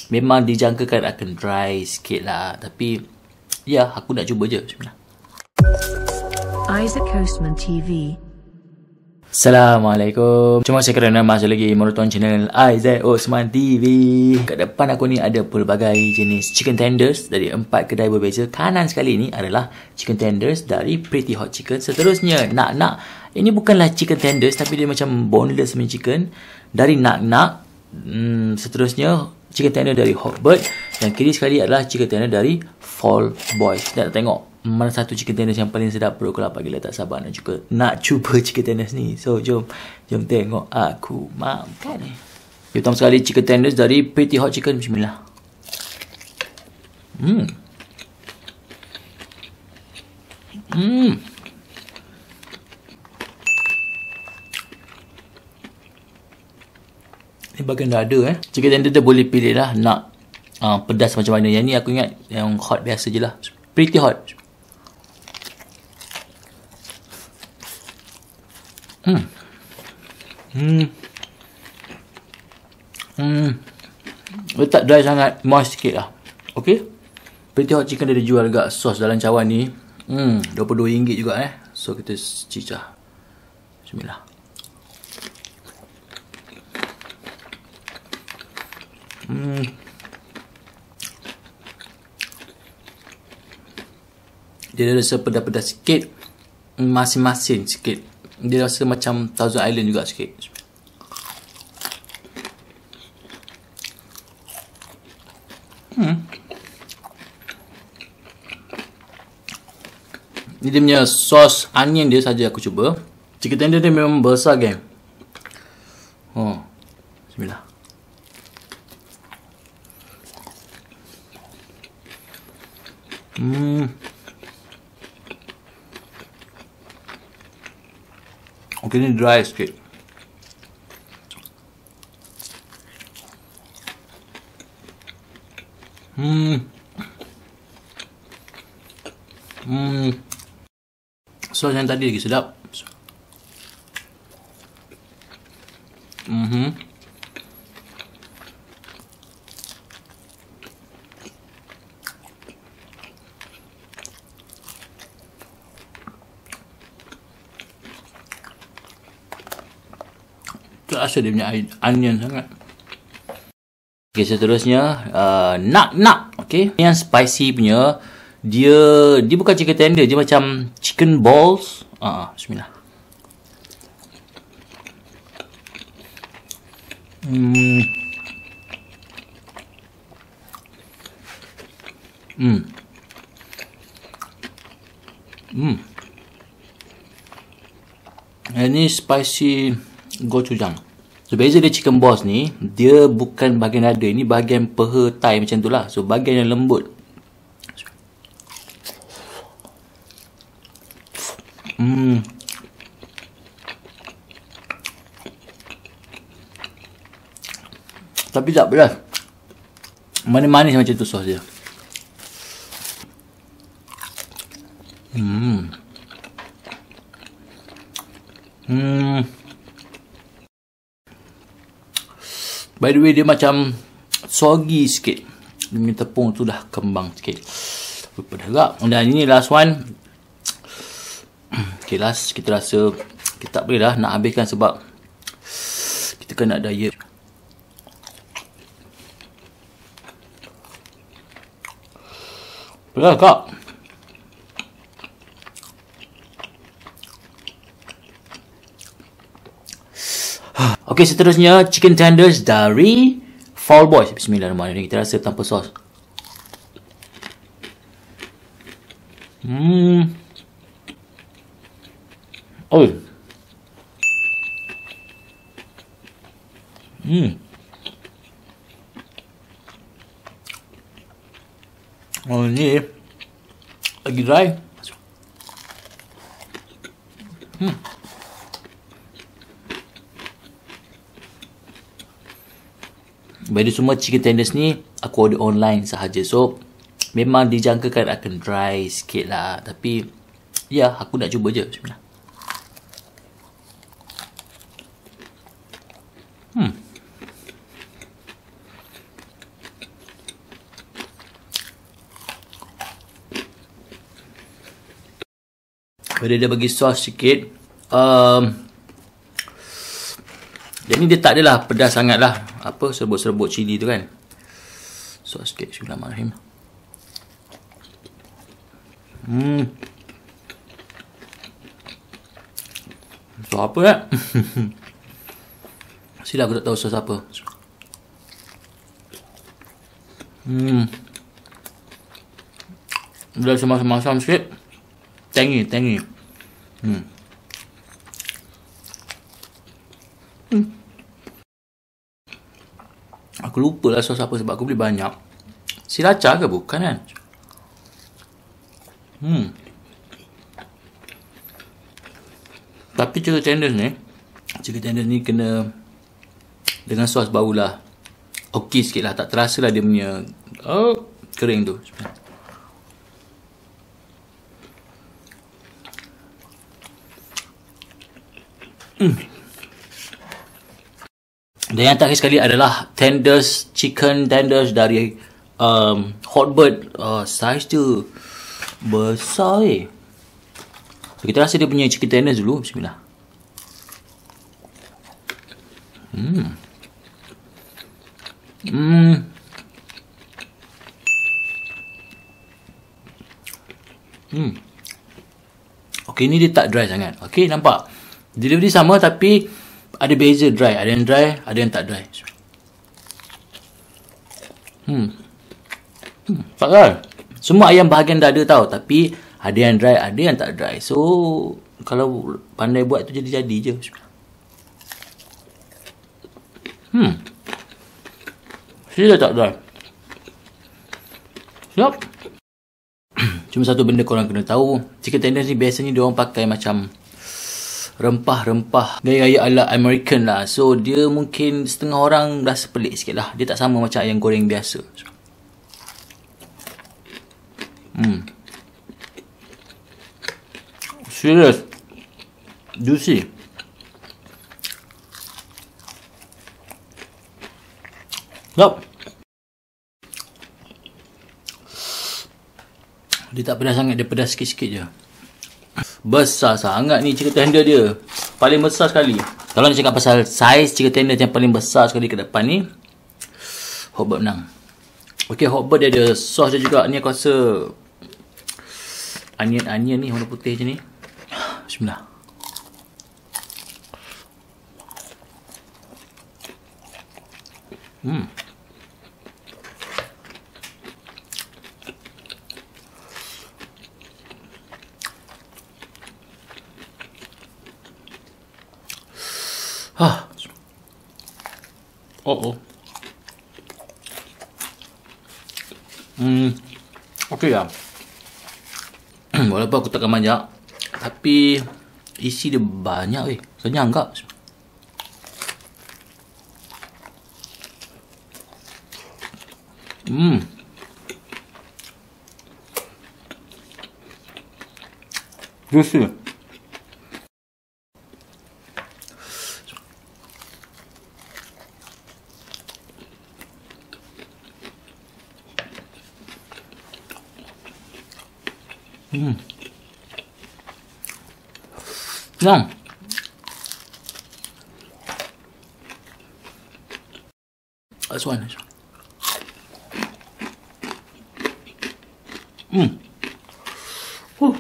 memang dijangkakan akan dry sikit lah. Tapi ya, aku nak cuba je. Bismillah. Isaac Coastman TV. Assalamualaikum. Cuma saya kerana masuk lagi menonton channel Isaac Osman TV. Kat depan aku ni ada pelbagai jenis chicken tenders dari 4 kedai berbeza. Kanan sekali ni adalah chicken tenders dari Pretty Hot Chicken. Seterusnya nak. Ini bukanlah chicken tenders tapi dia macam boneless punya chicken dari nak. Seterusnya chicken tender dari Hotbird. Yang kiri sekali adalah chicken tender dari Fall Boys. Kita nak tengok mana satu chicken tenders yang paling sedap. Perut aku lapar gila, tak sabar nak cuba chicken tenders ni. So jom tengok aku makan. Pertama sekali chicken tenders dari Pretty Hot Chicken. Bismillah. Ni bagian dada chicken tender tu boleh pilih lah nak pedas macam mana. Yang ni aku ingat yang hot biasa je lah. Pretty Hot. Letak dry sangat, moist sikit lah. Okay. Pretty Hot Chicken dia jual agak sos dalam cawan ni. RM22 juga So kita cicah. Bismillah. Dia rasa pedas-pedas sikit, masin-masin sikit. Dia rasa macam Thousand Island juga sikit. Ni dia punya sos onion dia saja aku cuba. Chicken tender dia memang besar geng. Bismillah. Okay, ni dry sikit. Sos yang tadi lagi sedap. Rasa dia punya onion sangat. Okay, seterusnya nak. Okay, yang spicy punya dia bukan chicken tender, dia macam chicken balls. Bismillah. Ini spicy gochujang. So beza dia chicken balls ni, dia bukan bahagian dada, ini bahagian peha thigh macam tu lah. So bahagian yang lembut. Tapi tak pedas. Manis-manis macam tu sos dia. By the way, dia macam soggy sikit. Dia punya tepung tu dah kembang sikit. Pedas juga. Dan ini last one. Okay, last kita rasa kita tak boleh dah nak habiskan sebab kita kan nak diet. Pedas kak. Okay, seterusnya chicken tenders dari Fall Boys. Bismillahirrahmanirrahim. Kita rasa tanpa sos. Ni lagi dry. By semua chicken tenders ni aku order online sahaja. So memang dijangkakan akan dry sikit lah. Tapi ya, aku nak cuba je. Bismillah. Bila dia bagi sos sikit. Jadi dia tak adalah pedas sangat lah. Apa, serbuk-serbuk cili tu kan. Sos sikit. Bismillahirrahmanirrahim. Sos apa ya? Silap aku tak tahu sos apa. Dia masam-masam sikit. Tangy. Aku lupa lah sos apa sebab aku beli banyak. Sriracha ke bukan kan? Tapi chicken tenders ni kena dengan sos barulah okey sikit lah. Tak terasa lah dia punya kering tu. Dan yang terakhir sekali adalah chicken tenders dari Hotbird. Saiz tu besar So, kita rasa dia punya chicken tenders dulu. Bismillah. Okay, ni dia tak dry sangat. Okay, nampak? Delivery sama tapi ada beza dry. Ada yang dry, ada yang tak dry. Tak kan? Semua ayam bahagian dada tau. Tapi ada yang dry, ada yang tak dry. So, kalau pandai buat tu jadi-jadi je. Sila tak dry. Siap. Cuma satu benda korang kena tahu. Chicken tenders ni biasanya diorang pakai macam rempah-rempah gaya-gaya ala American lah. So, dia mungkin setengah orang rasa pelik sikit lah. Dia tak sama macam ayam goreng biasa. Serious. Juicy. Yup. Dia tak pedas sangat. Dia pedas sikit-sikit je. Besar sangat ni chicken tender dia. Paling besar sekali. Kalau nak cakap pasal saiz chicken tender yang paling besar sekali ke depan ni, Hotbird menang. Okay, Hotbird dia ada sos dia juga. Ni aku rasa onion ni warna putih je ni. Bismillah. Okay lah. Walaupun aku takkan banyak, tapi isi dia banyak weh. Kenyang tak? Juicy. Yum. That's one. Whew.